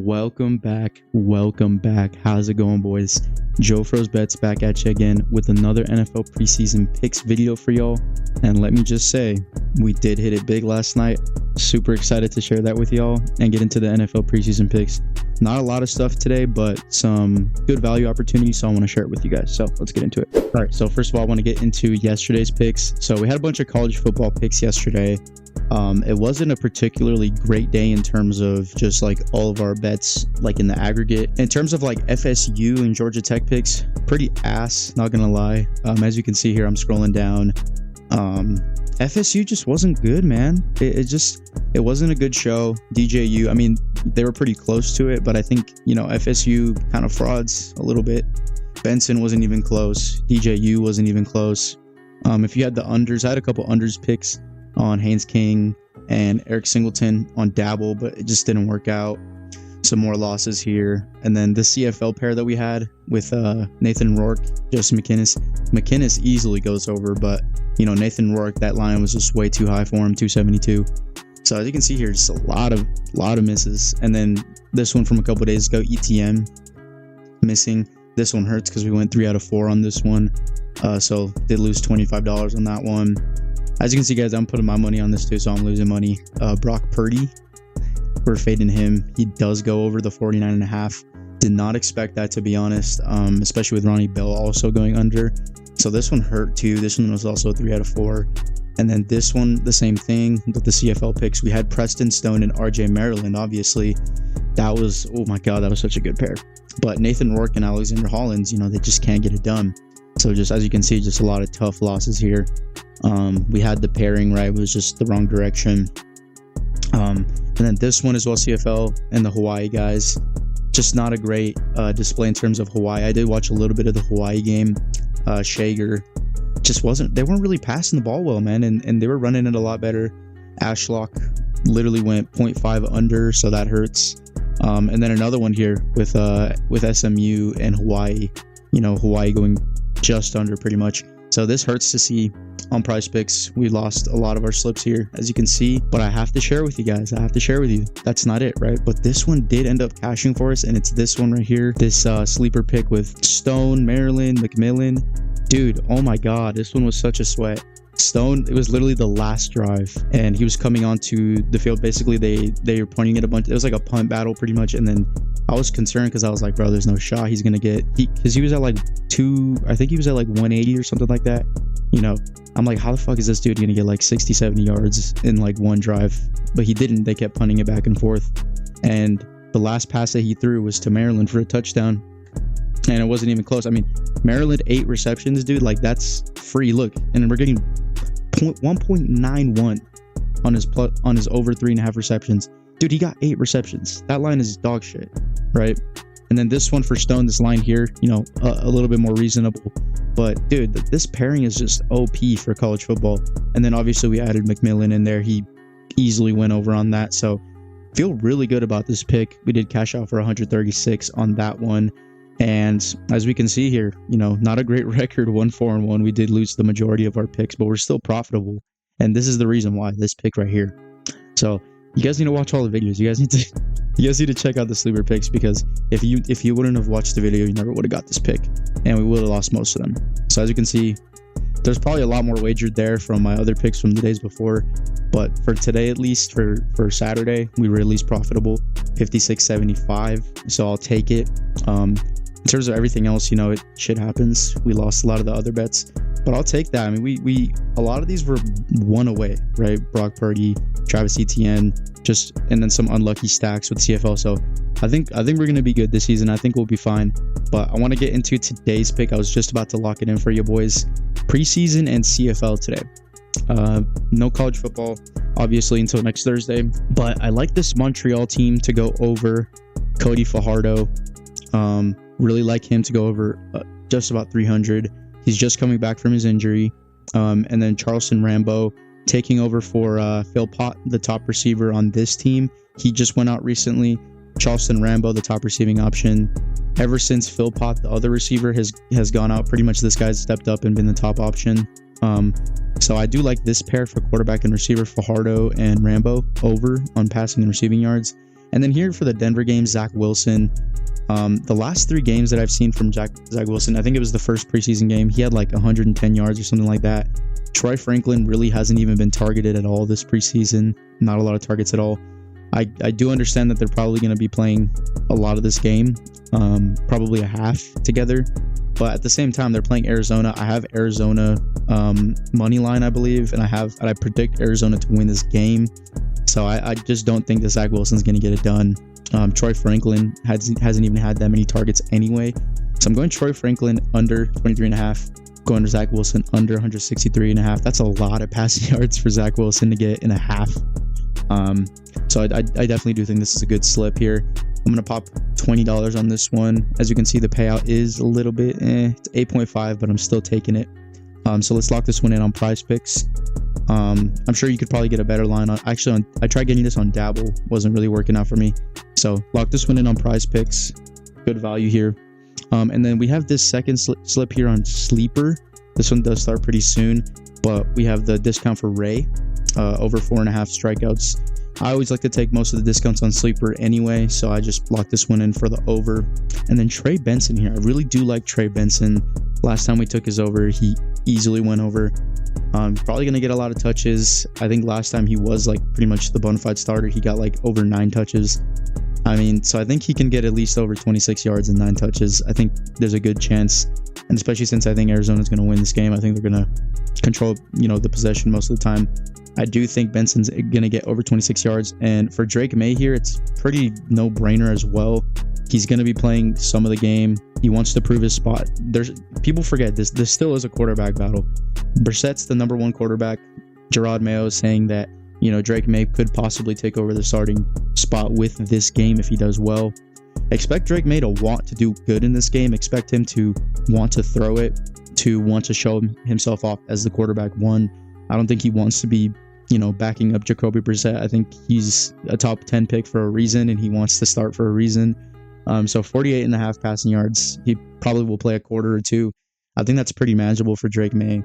Welcome back. How's it going, boys? Joe Froze Bets back at you again with another NFL preseason picks video for y'all. And let me just say, we did hit it big last night. Super excited to share that with y'all and get into the NFL preseason picks. Not a lot of stuff today, but some good value opportunities, so I want to share it with you guys. So let's get into it. All right, so first of all, I want to get into yesterday's picks. So we had a bunch of college football picks yesterday. It wasn't a particularly great day in terms of just like all of our bets, like in the aggregate. In terms of like FSU and Georgia Tech picks, pretty ass, not gonna lie. As you can see here, I'm scrolling down. FSU just wasn't good, man. It wasn't a good show. DJU, I mean, they were pretty close to it, but I think, FSU kind of frauds a little bit. Benson wasn't even close. DJU wasn't even close. If you had the unders, I had a couple unders picks on Haynes King and Eric Singleton on Dabble, but it just didn't work out. Some more losses here. And then the CFL pair that we had with Nathan Rourke, Justin McKinnis easily goes over, but Nathan Rourke, that line was just way too high for him, 272. So as you can see here, just a lot of misses. And then this one from a couple days ago, ETM missing. This one hurts because we went 3 out of 4 on this one, so did lose $25 on that one. As you can see, guys, I'm putting my money on this too, so I'm losing money. Brock Purdy, we're fading him. He does go over the 49.5. Did not expect that, to be honest, especially with Ronnie Bell also going under. So this one hurt too. This one was also 3 out of 4. And then this one, the same thing with the CFL picks. We had Preston Stone and RJ Maryland, obviously. That was, oh my God, that was such a good pair. But Nathan Rourke and Alexander Hollins, they just can't get it done. So just as you can see, just a lot of tough losses here. We had the pairing right, it was just the wrong direction. And then this one as well, CFL and the Hawaii guys, just not a great display in terms of Hawaii. I did watch a little bit of the Hawaii game. Shager just they weren't really passing the ball well, man, and they were running it a lot better. Ashlock literally went 0.5 under, so that hurts. And then another one here with SMU and Hawaii, Hawaii going just under pretty much. So this hurts to see on Prize Picks. We lost a lot of our slips here, as you can see, but I have to share with you guys. That's not it, right? But this one did end up cashing for us, and it's this one right here, this sleeper pick with Stone, Maryland, McMillan. Dude, oh my God, this one was such a sweat. Stone, it was literally the last drive, and he was coming onto the field. Basically, they were pointing at a bunch. It was like a punt battle pretty much, and then I was concerned because I was like, bro, there's no shot he's gonna get, because he was at like I think he was at like 180 or something like that. I'm like, how the fuck is this dude gonna get like 60-70 yards in like one drive? But he didn't. They kept punting it back and forth, and the last pass that he threw was to Maryland for a touchdown, and it wasn't even close. I mean, Maryland 8 receptions, dude, like that's free. Look, and we're getting 1.91 on his over 3.5 receptions. Dude, he got 8 receptions. That line is dog shit, right? And then this one for Stone, this line here, a little bit more reasonable. But dude, this pairing is just OP for college football. And then obviously we added McMillan in there. He easily went over on that. So feel really good about this pick. We did cash out for 136 on that one. And as we can see here, not a great record, 1-4-1. We did lose the majority of our picks, but we're still profitable. And this is the reason why, this pick right here. So you guys need to watch all the videos. You guys need to check out the sleeper picks, because if you wouldn't have watched the video, you never would have got this pick, and we would have lost most of them. So as you can see, there's probably a lot more wagered there from my other picks from the days before, but for today, at least for Saturday, we were at least profitable, 56.75. So I'll take it. In terms of everything else, it shit happens. We lost a lot of the other bets, but I'll take that. I mean, we a lot of these were one away, right? Brock Purdy, Travis Etienne, and then some unlucky stacks with CFL. So I think we're gonna be good this season. I think we'll be fine. But I want to get into today's pick. I was just about to lock it in for you boys. Preseason and CFL today. No college football, obviously, until next Thursday. But I like this Montreal team to go over Cody Fajardo. Really like him to go over just about 300. He's just coming back from his injury. And then Charleston Rambo taking over for Phil Pott, the top receiver on this team. He just went out recently. Charleston Rambo, the top receiving option. Ever since Phil Pott, the other receiver, has gone out, pretty much this guy's stepped up and been the top option. So I do like this pair for quarterback and receiver, Fajardo and Rambo, over on passing and receiving yards. And then here for the Denver game, Zach Wilson. The last 3 games that I've seen from Zach Wilson, I think it was the first preseason game, he had like 110 yards or something like that. Troy Franklin really hasn't even been targeted at all this preseason. Not a lot of targets at all. I do understand that they're probably going to be playing a lot of this game, probably a half together. But at the same time, they're playing Arizona. I have Arizona money line, I believe, and I predict Arizona to win this game. So I just don't think that Zach Wilson's going to get it done. Troy Franklin hasn't even had that many targets anyway. So I'm going Troy Franklin under 23.5, going to Zach Wilson under 163.5. That's a lot of passing yards for Zach Wilson to get in a half. So I definitely do think this is a good slip here. I'm going to pop $20 on this one. As you can see, the payout is a little bit, it's 8.5, but I'm still taking it. So let's lock this one in on Prize Picks. I'm sure you could probably get a better line on, actually, I tried getting this on Dabble, wasn't really working out for me. So lock this one in on Prize Picks. Good value here. And then we have this second slip here on Sleeper. This one does start pretty soon, but we have the discount for Ray, over 4.5 strikeouts. I always like to take most of the discounts on Sleeper anyway, so I just locked this one in for the over. And then Trey Benson here. I really do like Trey Benson. Last time we took his over, he easily went over. Probably going to get a lot of touches. I think last time he was like pretty much the bona fide starter. He got like over 9 touches. I mean, so I think he can get at least over 26 yards and 9 touches. I think there's a good chance. And especially since I think Arizona's going to win this game, I think they're going to control, the possession most of the time. I do think Benson's going to get over 26 yards. And for Drake May here, it's pretty no-brainer as well. He's going to be playing some of the game. He wants to prove his spot. People forget this. This still is a quarterback battle. Brissett's the number 1 quarterback. Gerard Mayo is saying that, Drake May could possibly take over the starting spot with this game if he does well. Expect Drake May to want to do good in this game. Expect him to want to throw it, to want to show himself off as the quarterback 1. I don't think he wants to be, backing up Jacoby Brissett. I think he's a top 10 pick for a reason, and he wants to start for a reason. So 48.5 passing yards. He probably will play a quarter or 2. I think that's pretty manageable for Drake May.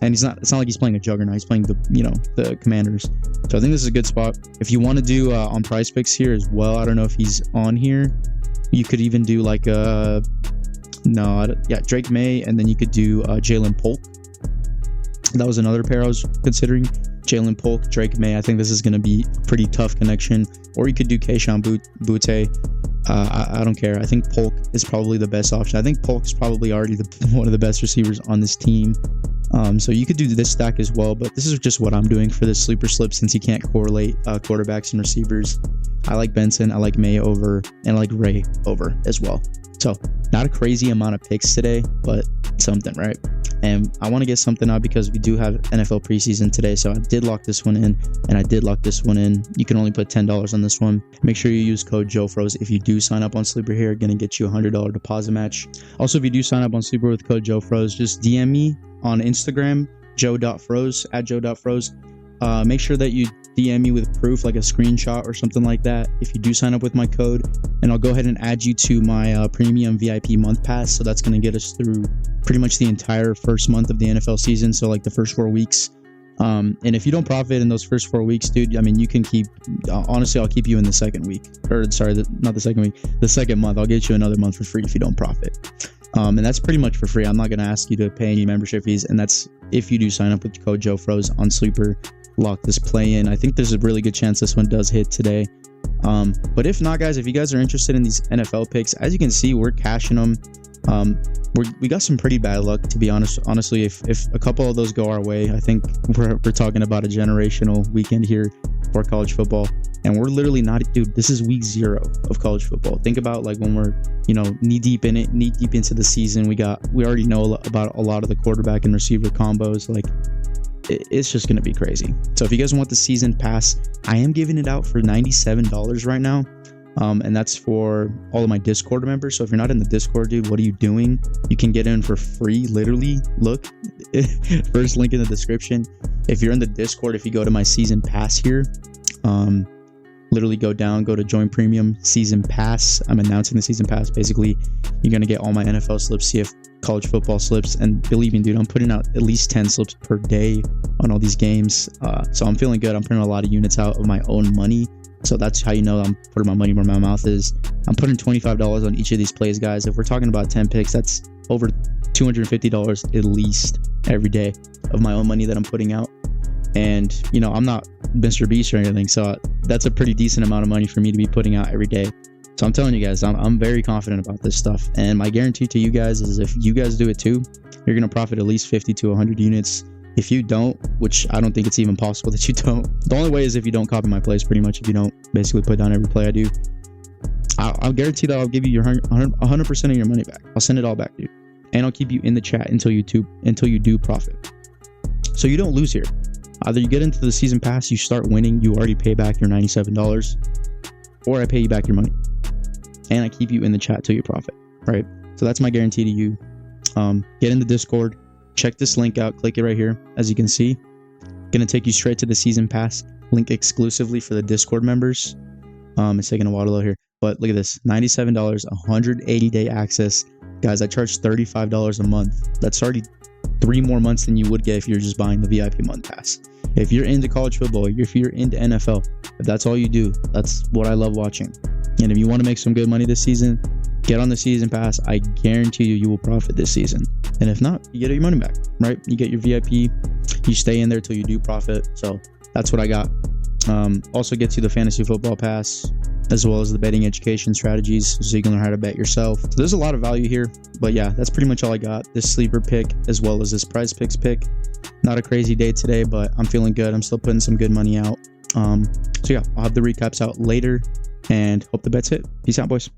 And it's not like he's playing a juggernaut. He's playing the Commanders. So I think this is a good spot. If you want to do on Prize Picks here as well, I don't know if he's on here. You could even do like Drake May, and then you could do Jalen Polk. That was another pair I was considering. Jalen Polk, Drake May. I think this is going to be a pretty tough connection. Or you could do Keyshawn Butte. I don't care. I think Polk is probably the best option. I think Polk is probably already one of the best receivers on this team. So you could do this stack as well, but this is just what I'm doing for this sleeper slip since you can't correlate quarterbacks and receivers. I like Benson, I like May over, and I like Ray over as well. So not a crazy amount of picks today, but something, right? And I want to get something out because we do have NFL preseason today. So I did lock this one in, and I did lock this one in. You can only put $10 on this one. Make sure you use code JoeFroze if you do sign up on Sleeper here. Going to get you a $100 deposit match. Also, if you do sign up on Sleeper with code JoeFroze, just DM me on Instagram, joe.froze, at joe.froze. Make sure that you DM me with proof, like a screenshot or something like that, if you do sign up with my code, and I'll go ahead and add you to my premium VIP month pass. So that's going to get us through pretty much the entire first month of the NFL season, so like the first 4 weeks. And if you don't profit in those first 4 weeks, dude, I mean, you can keep, honestly, I'll keep you in the second week, or sorry, not the second week, the second month. I'll get you another month for free if you don't profit. And that's pretty much for free. I'm not going to ask you to pay any membership fees, and that's if you do sign up with code JoeFroze on Sleeper. Lock this play in. I think there's a really good chance this one does hit today. But if not, guys, if you guys are interested in these NFL picks, as you can see, we're cashing them. We got some pretty bad luck, to be honest. Honestly, if a couple of those go our way, I think we're talking about a generational weekend here for college football. And we're literally not, dude, this is week 0 of college football. Think about like when we're, knee deep in it, knee deep into the season. We already know about a lot of the quarterback and receiver combos. Like, it's just going to be crazy. So if you guys want the season pass, I am giving it out for $97 right now. And that's for all of my Discord members. So if you're not in the Discord, dude, what are you doing? You can get in for free. Literally, look, first link in the description. If you're in the Discord, if you go to my season pass here, literally go down, go to join premium season pass. I'm announcing the season pass. Basically, you're going to get all my NFL slips, college football slips, and believe me, dude, I'm putting out at least 10 slips per day on all these games. So I'm feeling good. I'm putting a lot of units out of my own money. So that's how you know I'm putting my money where my mouth is. I'm putting $25 on each of these plays, guys. If we're talking about 10 picks, that's over $250 at least every day of my own money that I'm putting out. And, you know, I'm not Mr. Beast or anything, so that's a pretty decent amount of money for me to be putting out every day. So I'm telling you guys, I'm very confident about this stuff. And my guarantee to you guys is if you guys do it too, you're going to profit at least 50 to 100 units. If you don't, which I don't think it's even possible that you don't, the only way is if you don't copy my plays, pretty much. If you don't basically put down every play I do, I'll guarantee that I'll give you your 100% of your money back. I'll send it all back to you. And I'll keep you in the chat until you do profit. So you don't lose here. Either you get into the season pass, you start winning, you already pay back your $97, or I pay you back your money. And I keep you in the chat till you profit, right? So that's my guarantee to you. Get in the Discord, check this link out, click it right here. As you can see, gonna take you straight to the season pass link exclusively for the Discord members. It's taking a while to load here, but look at this, $97, 180-day access. Guys, I charge $35 a month. That's already 3 more months than you would get if you're just buying the VIP month pass. If you're into college football, if you're into NFL, if that's all you do, that's what I love watching. And if you want to make some good money this season, get on the season pass. I guarantee you will profit this season. And if not, you get your money back, right? You get your VIP, you stay in there till you do profit. So that's what I got. Also gets you the fantasy football pass, as well as the betting education strategies, so you can learn how to bet yourself. So there's a lot of value here, but yeah, that's pretty much all I got. This sleeper pick, as well as this prize picks pick. Not a crazy day today, but I'm feeling good. I'm still putting some good money out. So yeah, I'll have the recaps out later, and hope the bets hit. Peace out, boys.